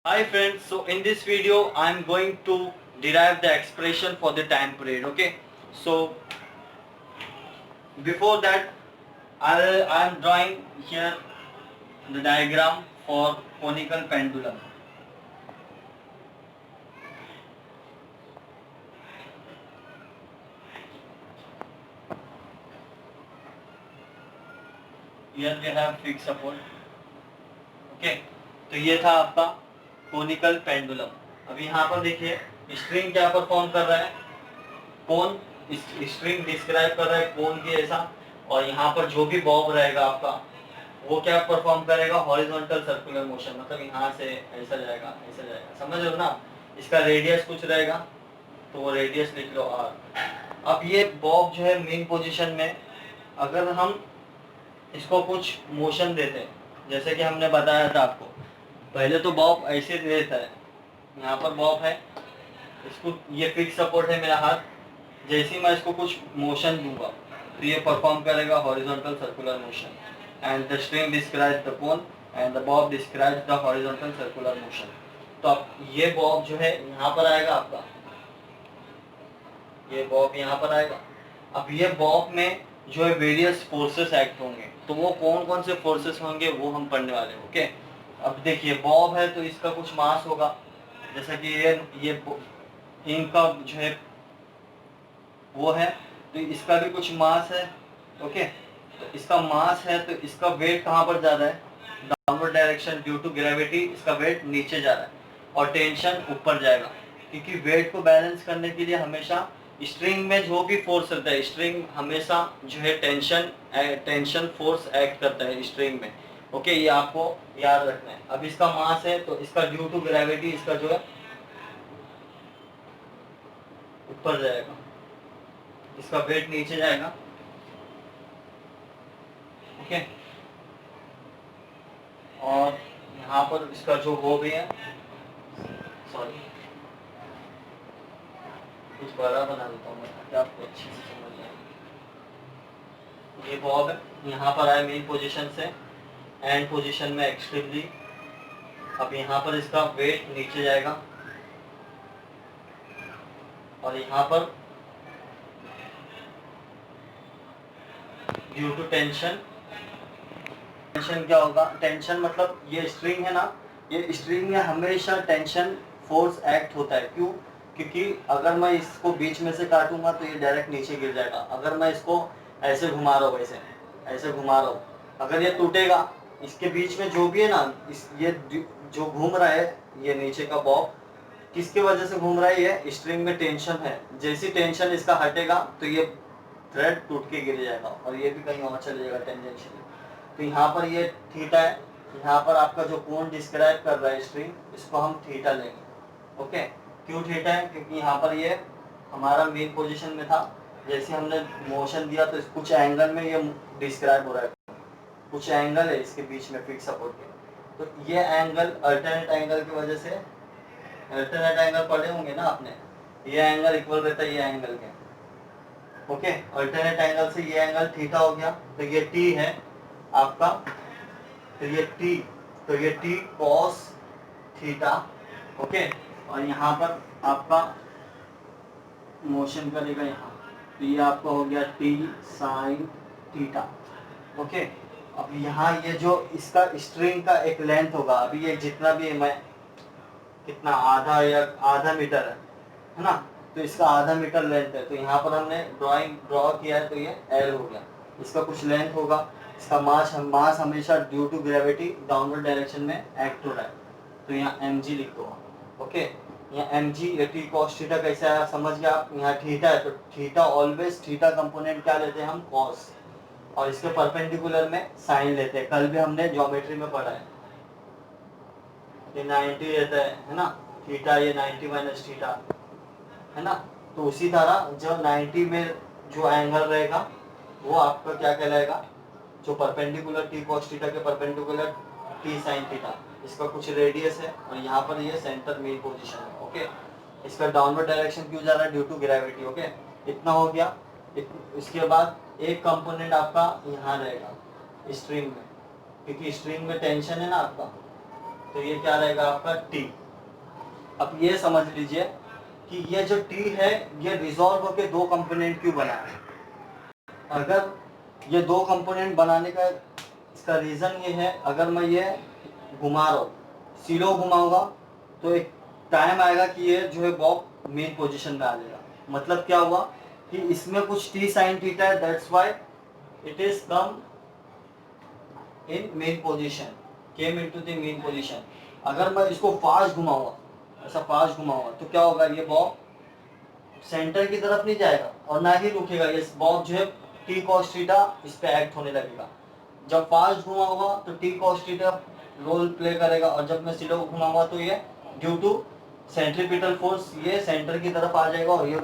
Hi friends, so in this video I am going to derive the expression for the time period. Okay, so before that I am drawing here the diagram for conical pendulum. Here we have fixed support. Okay, तो ये था आपका conical pendulum. अब यहाँ पर देखिए string क्या perform कर रहा है, कोन स्ट्रिंग डिस्क्राइब कर रहा है कोन के ऐसा, और यहाँ पर जो भी बॉब रहेगा आपका वो क्या परफॉर्म करेगा, हॉरिजॉन्टल सर्कुलर मोशन, मतलब यहाँ से ऐसा जाएगा ऐसा जाएगा, समझ लो ना. इसका रेडियस कुछ रहेगा तो वो रेडियस लिख लो आर. अब ये बॉब जो है मेन पोजीशन में, अगर हम इसको कुछ मोशन देते हैं जैसे कि हमने बताया था आपको, पहले तो बॉब ऐसे रहता है, यहाँ पर बॉब है, इसको ये फिक्स सपोर्ट है मेरा हाथ, जैसे ही मैं इसको कुछ मोशन दूंगा तो ये परफॉर्म करेगा horizontal circular motion, and the string describe the cone and the Bob describe the horizontal circular motion. तो अब ये बॉब जो है यहाँ पर आएगा आपका, ये बॉब यहाँ पर आएगा. अब ये बॉब में जो है वेरियस फोर्सेस एक्ट होंगे, तो वो कौन कौन से फोर्सेस होंगे वो हम पढ़ने वाले हैं. ओके, अब देखिए बॉब है तो इसका कुछ मास होगा, जैसा कि ये इनका जो है वो है, तो इसका भी कुछ मास है. ओके, तो इसका मास है तो इसका वेट कहाँ पर जा रहा है, downward direction, due to gravity इसका वेट नीचे जा रहा है और टेंशन ऊपर जाएगा, क्योंकि वेट को बैलेंस करने के लिए हमेशा स्ट्रिंग में जो भी फोर्स रहता है, स्ट्रिंग हमेशा जो है टेंशन फोर्स एक्ट करता है स्ट्रिंग में. ओके, ये आपको याद रखना है. अब इसका मास है तो इसका ड्यू टू ग्रेविटी इसका जो है ऊपर जाएगा, इसका वेट नीचे जाएगा. ओके, और यहाँ पर इसका जो वो भी है, सॉरी कुछ बड़ा बना देता हूँ मैं ताकि आपको अच्छे से समझ जाए. ये बॉब है, यहाँ पर आए मेन पोजीशन से एंड पोजीशन में एक्सट्रीमली. अब यहाँ पर इसका वेट नीचे जाएगा और यहाँ पर ड्यू टू टेंशन क्या होगा, टेंशन मतलब ये स्ट्रिंग है ना, ये स्ट्रिंग में हमेशा टेंशन फोर्स एक्ट होता है. क्यों, क्योंकि अगर मैं इसको बीच में से काटूंगा तो ये डायरेक्ट नीचे गिर जाएगा. अगर मैं इसको ऐसे घुमा रहा हूँ, ऐसे घुमा रहा हूँ, अगर ये टूटेगा, इसके बीच में जो भी है ना, ये जो घूम रहा है ये नीचे का बॉब किसकी वजह से घूम रहा है, ये स्ट्रिंग में टेंशन है. जैसी टेंशन इसका हटेगा तो ये थ्रेड टूट के गिर जाएगा और ये भी कहीं और चले जाएगा टेंजेंशियली. तो यहाँ पर ये थीटा है, यहाँ पर आपका जो कोण डिस्क्राइब कर रहा है स्ट्रिंग, इसको हम थीटा लेंगे. ओके, क्यों थीटा है, क्योंकि यहाँ पर ये हमारा मेन पोजीशन में था, जैसे हमने मोशन दिया तो कुछ एंगल में ये डिस्क्राइब हो रहा है, कुछ एंगल है इसके बीच में फिक्स सपोर्ट के, तो ये एंगल अल्टरनेट एंगल की वजह से, अल्टरनेट एंगल पढ़े होंगे ना आपने, ये एंगल इक्वल रहता है ये एंगल के. ओके, अल्टरनेट एंगल से ये एंगल थीटा हो गया, तो ये टी है आपका, तो ये टी, तो ये टी कॉस थीटा. ओके, और यहाँ पर आपका मोशन करेगा यहाँ, तो ये आपका हो गया टी साइन थीटा. ओके, अब यहाँ ये जो इसका स्ट्रिंग का एक लेंथ होगा, अभी ये जितना भी मैं कितना आधा या आधा मीटर है ना, तो इसका आधा मीटर लेंथ है, तो यहाँ पर हमने ड्रॉ किया है तो ये एल हो गया, इसका कुछ लेंथ होगा. इसका मास हमेशा due to gravity downward direction में एक्ट हो रहा है, तो यहाँ एम जी लिख दो. ओके, यहाँ एम जी ये टी कॉस थीटा कैसे आया समझ गया आप. यहाँ थीटा है तो थीटा ऑलवेज, थीटा कंपोनेंट क्या लेते हैं हम, कॉस, और इसके परपेंडिकुलर में साइन लेते हैं. कल भी हमने ज्योमेट्री में पढ़ा है, ये 90 रहता है ना, थीटा ये 90 माइनस थीटा है ना. तो उसी तरह जो 90 में जो एंगल रहेगा वो आपका क्या कहलाएगा, जो परपेंडिकुलर टी कॉस थीटा के परपेंडिकुलर टी साइन थीटा, इसका कुछ रेडियस है और यहाँ पर ये सेंटर मेन पोजीशन है. ओके, इसका डाउनवर्ड डायरेक्शन क्यों जा रहा है, ड्यू टू ग्रेविटी. ओके, इतना हो गया. इसके बाद एक कंपोनेंट आपका यहाँ रहेगा स्ट्रिंग में, क्योंकि स्ट्रिंग में टेंशन है ना आपका, तो ये क्या रहेगा आपका टी। अब ये समझ लीजिए कि ये जो टी है ये रिजॉल्व होकर दो कंपोनेंट क्यों बना है। अगर ये दो कंपोनेंट बनाने का इसका रीज़न ये है, अगर मैं ये घुमा रहा हूँ, स्लो घुमाऊंगा तो एक टाइम आएगा कि ये जो है बॉब मेन पोजीशन में आ जाएगा। मतलब क्या हुआ कि इसमें कुछ टी साइन थीटा है, that's why it is come in main position, came into the main position. अगर मैं इसको फास्ट घुमाऊंगा, ऐसा फास्ट घुमाऊंगा तो क्या होगा, ये बॉब सेंटर की तरफ नहीं जाएगा और ना ही रुकेगा। ये बॉब जो है टी कॉस थीटा इस पे एक्ट होने लगेगा। जब फास्ट घुमाऊंगा तो T cos theta role play करेगा, और जब मैं स्लो घुमाऊंगा तो ये ड्यू टू सेंट्रीपिटल फोर्स ये सेंटर की तरफ आ जाएगा और ये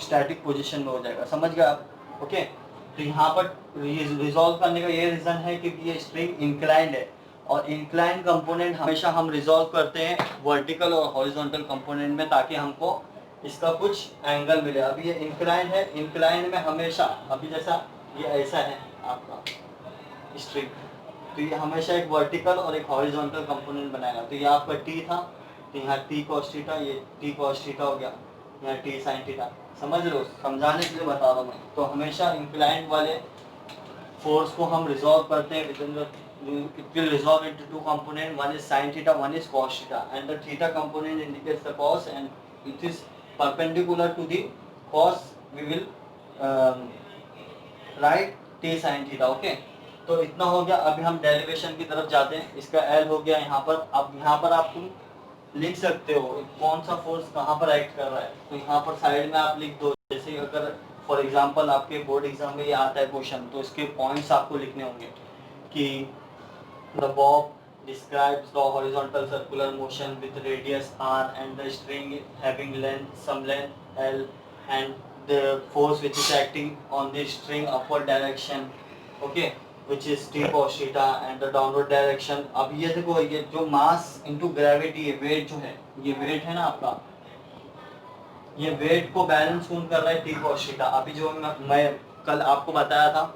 स्टैटिक पोजीशन में हो जाएगा। समझ गए आप? ओके, तो यहाँ पर रिजॉल्व करने का ये रीजन है क्योंकि ये स्ट्रिंग इंक्लाइंड है, और इंक्लाइंड कंपोनेंट हमेशा हम रिजॉल्व करते हैं वर्टिकल और हॉरिजॉन्टल कंपोनेंट में, ताकि हमको इसका कुछ एंगल मिले। अभी ये इंक्लाइंड है, इंक्लाइंड में हमेशा, अभी जैसा ये ऐसा है आपका स्ट्रिंग, तो ये हमेशा एक वर्टिकल और एक हॉरिजॉन्टल कंपोनेंट बनाएगा। तो ये आपका टी था, तो यहाँ टी कॉस थीटा, ये टी कॉस थीटा हो गया, यहाँ टी साइन थीटा। समझ लो, समझाने के लिए बता रहा हूँ मैं। तो हमेशा इंक्लाइंड वाले फोर्स को हम रिजॉल्व करते हैं with in the, it will resolve into two component, one is sin theta, one is cos theta, and the theta component indicates the cos and it is perpendicular to the cos, we will write t sin theta। Okay, तो इतना हो गया। अभी हम derivation की तरफ जाते हैं। इसका L हो गया यहाँ पर। अब यहाँ पर आप तुम लिख सकते हो कौन सा फोर्स कहाँ पर एक्ट कर रहा है, तो यहाँ पर साइड में आप लिख दो। जैसे अगर फॉर एग्जांपल आपके बोर्ड एग्जाम में ये आता है क्वेश्चन, तो इसके पॉइंट्स आपको लिखने होंगे कि the bob describes the horizontal circular motion with radius r and the string having length, some length L, and the force which is acting on the string upward direction, okay, which is t cos theta, and the downward direction। अब ये देखो, ये जो mass into gravity है, wait जो है, ये wait है ना आपका, ये वेट को बैलेंस कौन कर रहा है, टी cos थीटा। अभी जो मैं कल आपको बताया था,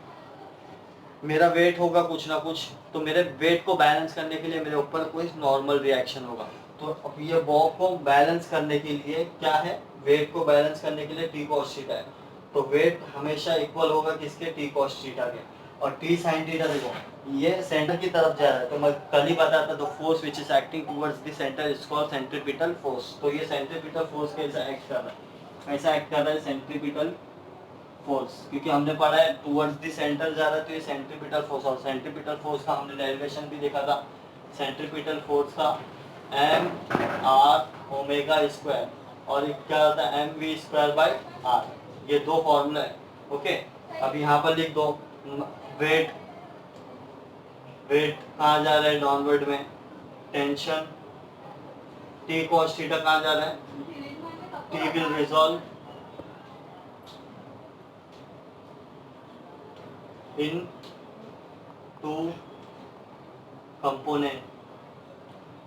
मेरा वेट होगा कुछ ना कुछ, तो मेरे वेट को बैलेंस करने के लिए मेरे ऊपर कोई नॉर्मल रिएक्शन होगा। तो अब ये बॉब को बैलेंस करने के लिए क्या है, वेट को बैलेंस करने के लिए टी कॉस थीटा है। तो वेट हमेशा इक्वल होगा किसके, टी कॉस थीटा के। और टी साइन थीटा देखो, ये सेंटर की तरफ जा रहा है, तो मैं कल ही बताया था, the force which is acting towards the centre is called centripetal force. तो ये सेंट्रीपिटल फोर्स कैसा एक्ट कर रहा है, कैसा एक्ट कर रहा है सेंट्रीपिटल फोर्स, क्योंकि हमने पढ़ा है टुवर्ड्स द सेंटर जा रहा है, तो ये सेंट्रीपिटल फोर्स। और सेंट्रीपिटल फोर्स का हमने डेरिवेशन भी देखा था, सेंट्रीपिटल फोर्स का एम आर ओमेगा स्क्वायर, और क्या होता है m v square by r. ये दो फॉर्मूला है। ओके, अब यहाँ पर लिख दो वेट, वेट कहाँ जा रहा है, डाउनवर्ड में। टेंशन टी कॉस थीटा कहाँ जा रहा है, T will resolve in two component,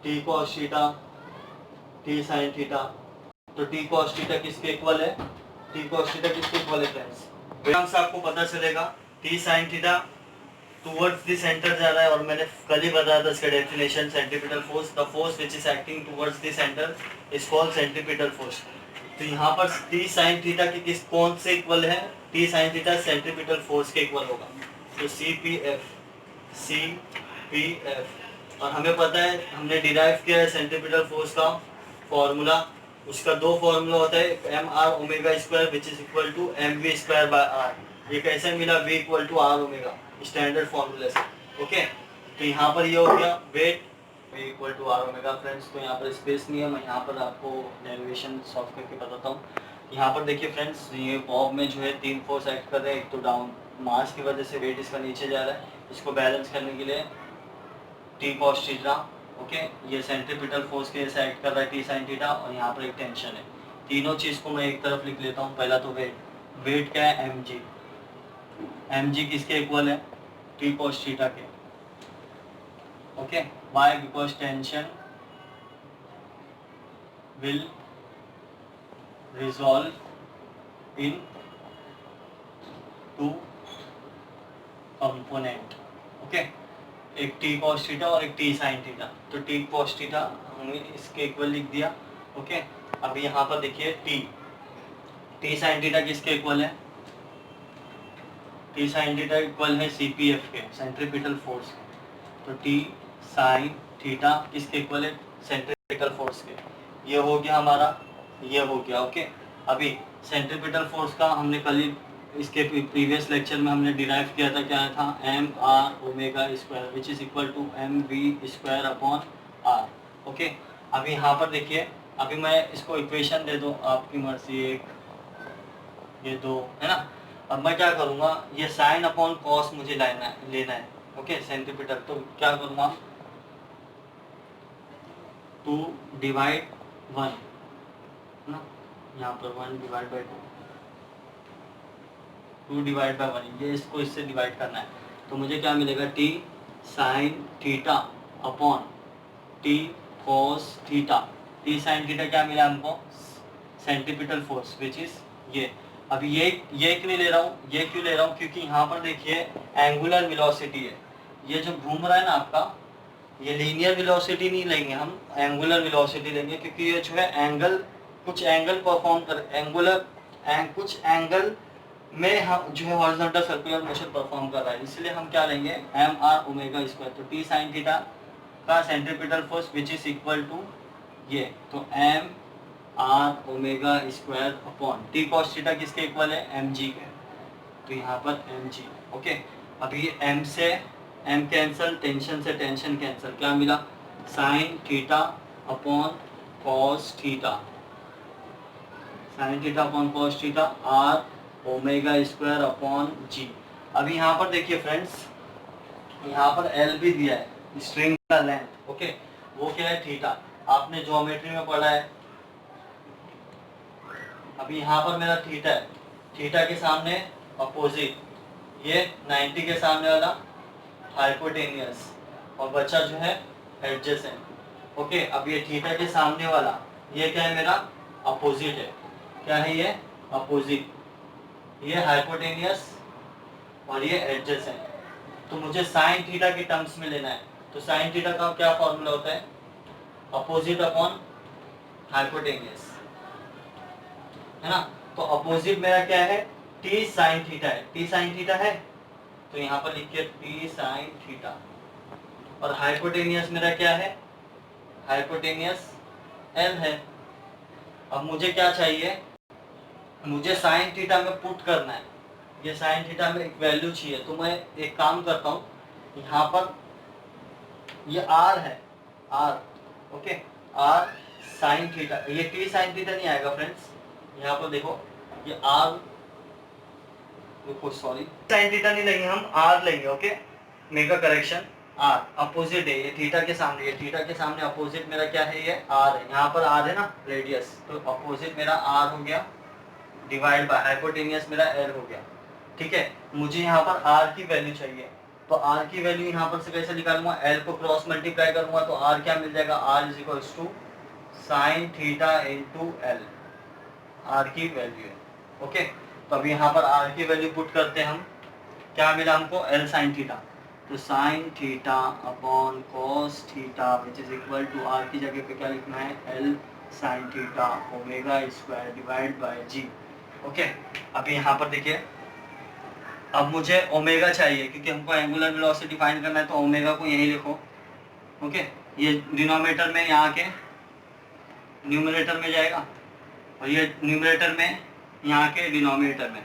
T cos theta, T sine theta. तो टी कॉस थीटा किसके इक्वल है, टी कॉस थीटा किसके इक्वल है फ्रेंड्स, से आपको पता चलेगा। T sine theta towards the centre जा रहा है, और मैंने कल ही बताया था इसका definition, centripetal force, the force which is acting towards the centre is called centripetal force. तो यहाँ पर टी साइन थीटा की किस कौन से इक्वल है, T sine theta centripetal force के इक्वल होगा। तो सी पी एफ, और हमें पता है, हमने डिराइव किया है सेंट्रीपिटल फोर्स का फॉर्मूला। उसका दो फॉर्मूला होता है, m r omega square which is equal to m v square by r. ये कैसे मिला, v equal to r omega, standard फॉर्मूले से। ओके, तो यहाँ पर ये हो गया weight v equal to r omega friends. तो यहाँ पर स्पेस नहीं है, मैं यहाँ पर आपको डेरिवेशन सॉल्व करके बताता हूँ। यहाँ पर देखिए फ्रेंड्स, ये बॉब में जो है तीन फोर्स एक्ट कर रहे हैं। एक तो डाउन मास की वजह से वेट इसका नीचे जा रहा है, इसको बैलेंस करने के लिए टी कॉस थीटा। ओके, ये सेंट्रीपिटल फोर्स के जैसे एक्ट कर रहा है टी साइन थीटा, और यहाँ पर एक टेंशन है। तीनों चीज़ को मैं एक तरफ लिख लेता हूँ। पहला तो वेट, वेट क्या है, एम जी। एम जी किसके इक्वल है, टी कॉस थीटा के। Okay, why, because tension will resolve in two component. Okay, एक टी कॉस थीटा और एक टी साइन थीटा। तो टी कॉस थीटा हमने इसके इक्वल लिख दिया। ओके, अब यहाँ पर देखिए टी साइन थीटा किसके इक्वल है? टी साइन थीटा इक्वल है CPF के, सेंट्रीपिटल फोर्स के। तो टी साइन थीटा किसके इक्वल है? सेंट्रीपिटल फोर्स के। ये हो गया हमारा, ये हो गया। ओके, अभी सेंट्रीपिटल फोर्स का हमने कल ही इसके प्रीवियस लेक्चर में हमने डिराइव किया था। क्या था? mr omega square which is equal to mv square upon r। Okay, अभी यहाँ पर देखिए, अभी मैं इसको इक्वेशन दे दूँ, आपकी मर्जी, एक ये दो है ना। अब मैं क्या करूँगा, ये साइन अपॉन कॉस मुझे लेना है। ओके, सेंट्रीपिटल, तो क्या करूँगा, 2 डिवाइड 1 ना, यहाँ पर 1 डिवाइड बाई 2 डिवाइड बाई 1, ये इसको इससे डिवाइड करना है। तो मुझे क्या मिलेगा? T sine theta upon T cos theta. T sine theta क्या मिला हमको? सेंट्रीपिटल फोर्स विच इज ये। अभी ये क्यों ले रहा हूँ, ये क्यों ले रहा हूँ? क्योंकि यहाँ पर देखिए एंगुलर वेलोसिटी है, ये जो घूम रहा है ना आपका, ये लीनियर वेलोसिटी नहीं लेंगे हम, एंगुलर वेलोसिटी लेंगे। क्योंकि ये जो है एंगल, कुछ एंगल परफॉर्म कर, कुछ एंगल में हम जो है हॉरिजॉन्टल सर्कुलर मोशन परफॉर्म कर रहा है, इसलिए हम क्या लेंगे? mr omega square. तो टी साइन थीटा का centripetal force which is equal to ये, तो m r omega square upon T cos theta किसके इक्वल है? mg के। तो यहाँ पर mg। ओके, अभी m से m कैंसल, टेंशन से टेंशन कैंसल, क्या मिला? Sine theta upon cos theta, sine theta upon cos theta r omega square upon g। अभी यहाँ पर देखिए फ्रेंड्स, यहाँ पर l भी दिया है, स्ट्रिंग का लेंथ। ओके, वो क्या है? थीटा, आपने ज्योमेट्री में पढ़ा है। अभी यहाँ पर मेरा थीटा है, थीटा के सामने अपोजिट, ये 90 के सामने वाला हाइपोटेनियस, और बचा जो है एडजेसेंट। ओके, अब ये थीटा के सामने वाला ये क्या है? मेरा अपोजिट है। क्या है ये? अपोजिट, ये हाइपोटेनियस और ये एडजेसेंट। तो मुझे साइन थीटा के टर्म्स में लेना है। तो साइन थीटा का क्या फॉर्मूला होता है? अपोजिट अपॉन हाइपोटेनियस, है ना। तो अपोजिट मेरा क्या है? टी साइन थीटा है, टी साइन थीटा है, तो यहाँ पर लिखिए टी साइन थीटा। और हाइपोटेनियस मेरा क्या है? हाइपोटेनियस एल है। अब मुझे क्या चाहिए? मुझे साइन थीटा में पुट करना है, ये साइन थीटा में एक वैल्यू चाहिए। तो मैं एक काम करता हूँ, यहाँ पर ये आर है, r. Okay, r sine theta, ये टी साइन थीटा नहीं आएगा फ्रेंड्स, यहाँ पर देखो ये आर, देखो सॉरी, साइन थीटा नहीं लेंगे हम, आर लेंगे। Okay, make a correction, r opposite है, ये थीटा के सामने, ये थीटा के सामने अपोजिट मेरा क्या है? ये आर है। यहाँ पर आर है ना, रेडियस, तो अपोजिट मेरा आर हो गया, डिवाइड बाय हाइपोटेनियस मेरा एल हो गया। ठीक है, मुझे यहाँ पर आर की वैल्यू चाहिए, तो आर की वैल्यू यहाँ पर से कैसे निकालूंगा? एल को क्रॉस मल्टीप्लाई करूंगा, तो आर क्या मिल जाएगा? R is equals to sine theta into l, r की वैल्यू है। ओके, तो अभी यहाँ पर आर की वैल्यू पुट करते हैं हम, क्या मिला हमको? L sine theta. तो sine theta upon cos theta which is equal to, r की जगह पे क्या लिखना है? L sine theta omega square divide by g. Okay, अभी यहाँ पर देखिए, अब मुझे ओमेगा चाहिए, क्योंकि हमको एंगुलर वेलोसिटी फाइंड करना है, तो ओमेगा को यहीं लिखो। ओके, ये डिनोमिनेटर में यहाँ के न्यूमरेटर में जाएगा, और ये न्यूमरेटर में यहाँ के डिनोमिनेटर में।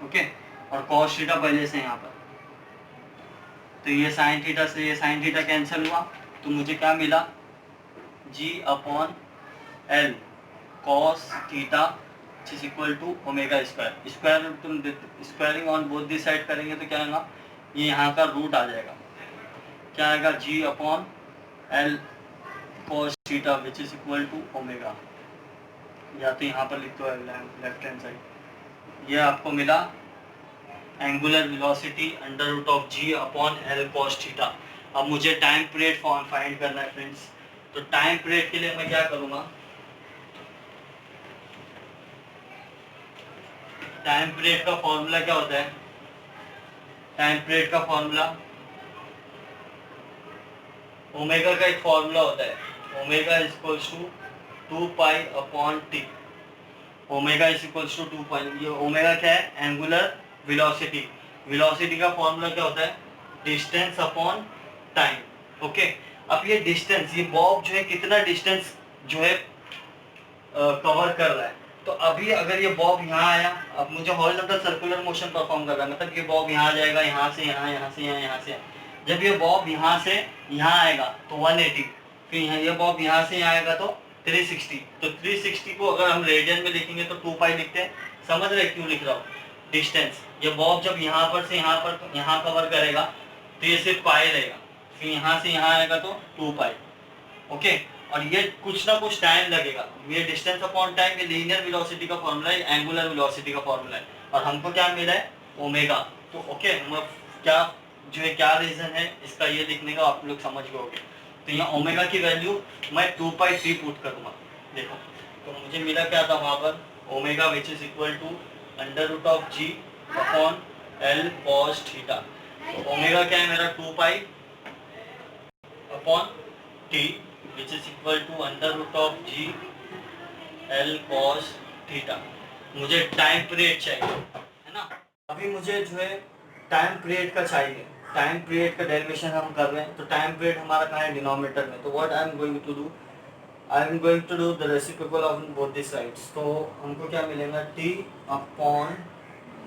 ओके, और कॉस थीटा पहले से यहाँ पर, तो ये साइन थीटा से ये साइन थीटा कैंसिल हुआ, तो मुझे क्या मिला? G upon l cos theta is equal to omega square. Square तुम squaring on both this side करेंगे तो क्या आएगा? ये यहाँ का रूट आ जाएगा, क्या आएगा? G upon l cos theta which is equal to omega, या तो यहाँ पर लिख दो लेफ्ट हैंड साइड, ये आपको मिला angular velocity under root of g upon l cos theta. अब मुझे टाइम पीरियड फाइंड करना है फ्रेंड्स, तो टाइम पीरियड के लिए मैं क्या करूँगा? टाइम पीरियड का फॉर्मूला क्या होता है? टाइम पीरियड का फॉर्मूला, ओमेगा का एक फॉर्मूला होता है, omega is equals to 2 pi upon T. Omega is equals to 2 pi, ये ओमेगा क्या है, एंगुलर वेलोसिटी। वेलोसिटी का फॉर्मूला क्या होता है, डिस्टेंस अपॉन टाइम। ओके, अब ये डिस्टेंस, ये बॉब जो है कितना डिस्टेंस जो है कवर कर रहा है। तो अभी अगर ये बॉब यहाँ आया, अब मुझे हॉरिजॉन्टल सर्कुलर मोशन परफॉर्म कर रहा है, मतलब ये बॉब यहाँ आ जाएगा, यहाँ से यहाँ, यहाँ से यहाँ, यहाँ से यहाँ। जब ये बॉब यहाँ से यहाँ आएगा तो 180, फिर यहाँ ये बॉब यहाँ से यहाँ आएगा तो 360। तो 360 को अगर हम रेडियन में लिखेंगे तो 2 पाई लिखते हैं। समझ रहे क्यों लिख रहा हूँ, डिस्टेंस, ये बॉब जब यहाँ पर से यहाँ पर यहाँ कवर करेगा तो ये सिर्फ पाई रहेगा, फिर यहाँ से यहाँ आएगा तो 2 पाई। ओके, और ये कुछ ना कुछ टाइम लगेगा। ये डिस्टेंस अपॉन टाइम, ये लीनियर वेलोसिटी का फॉर्मूला है, एंगुलर वेलोसिटी का फॉर्मूला है, और हमको क्या मिला है, ओमेगा। तो ओके, हम क्या जो है क्या रीजन है इसका ये लिखने का, आप लोग समझ गए। तो यहाँ ओमेगा की वैल्यू मैं 2 पाई टी पुट करूँगा। देखो तो मुझे मिला क्या था वहाँ पर, omega which is equal to under root of g upon l cos theta. तो ओमेगा क्या है मेरा, 2 pi upon T which is equal to under root of g l cos theta. मुझे टाइम पीरियड चाहिए, है ना। अभी मुझे जो है टाइम पीरियड का चाहिए, टाइम पीरियड का डेरिवेशन हम कर रहे हैं। तो टाइम पीरियड हमारा कहाँ है, डिनोमिनेटर में। तो what I am going to do, I am going to do the reciprocal of both the sides. तो हमको क्या मिलेगा, t upon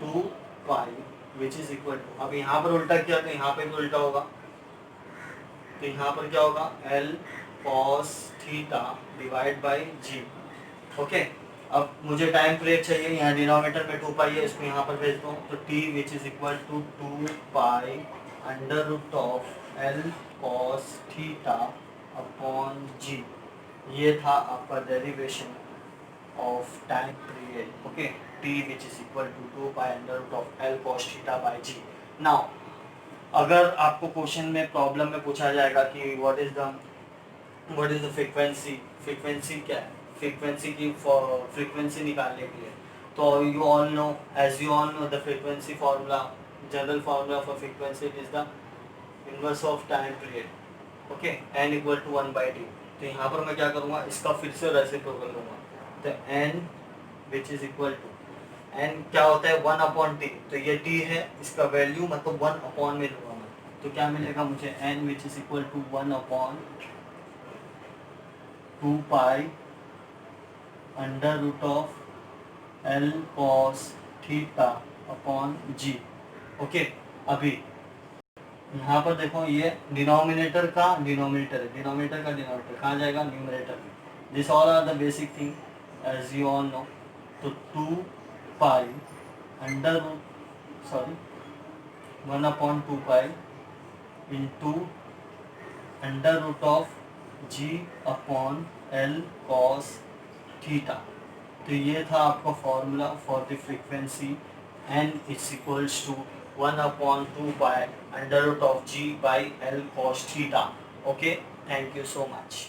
2 pi which is equal to, अब यहाँ पर उल्टा किया तो यहाँ पे भी उल्टा होगा, तो यहाँ पर क्या होगा, l cos theta divide by g. Okay, अब मुझे टाइम पीरियड चाहिए, यहाँ डिनोमिनेटर में 2 पाई है, इसको यहाँ पर भेज दो। तो t which is equal to 2 pi under root of l cos theta upon g. ये था आपका derivation of time period. Okay, t which is equal to 2 pi under root of l cos theta by g. Now अगर आपको question में problem में पूछा जाएगा कि what is the frequency, frequency क्या है, फ्रीक्वेंसी की फ्रीक्वेंसी निकालने के लिए, तो you all know, as you all know the frequency formula, general formula for frequency is the inverse of time period. Okay, n equal to 1/t। तो यहाँ पर मैं क्या करूँगा, इसका फिर से रेसिप्रोकल लूँगा। तो n which is equal to, n क्या होता है, 1 अपॉन टी। तो ये t है, इसका वैल्यू मतलब 1 अपॉन में लूँगा मैं। तो क्या मिलेगा मुझे, n which is equal to 1 upon 2 pi under root of l cos theta upon g. Okay, अभी यहाँ पर देखो ये डिनोमिनेटर का डिनोमिनेटर है, डिनोमिनेटर का डिनोमिनेटर कहाँ जाएगा, न्यूमरेटर में। This all are the basic thing as you all know. तो 2 pi under root 1 upon 2 pi into under root of g upon l cos theta. तो ये था आपका formula for the frequency n is equals to 1 upon 2 pi under root of g by l cos theta. Okay, thank you so much.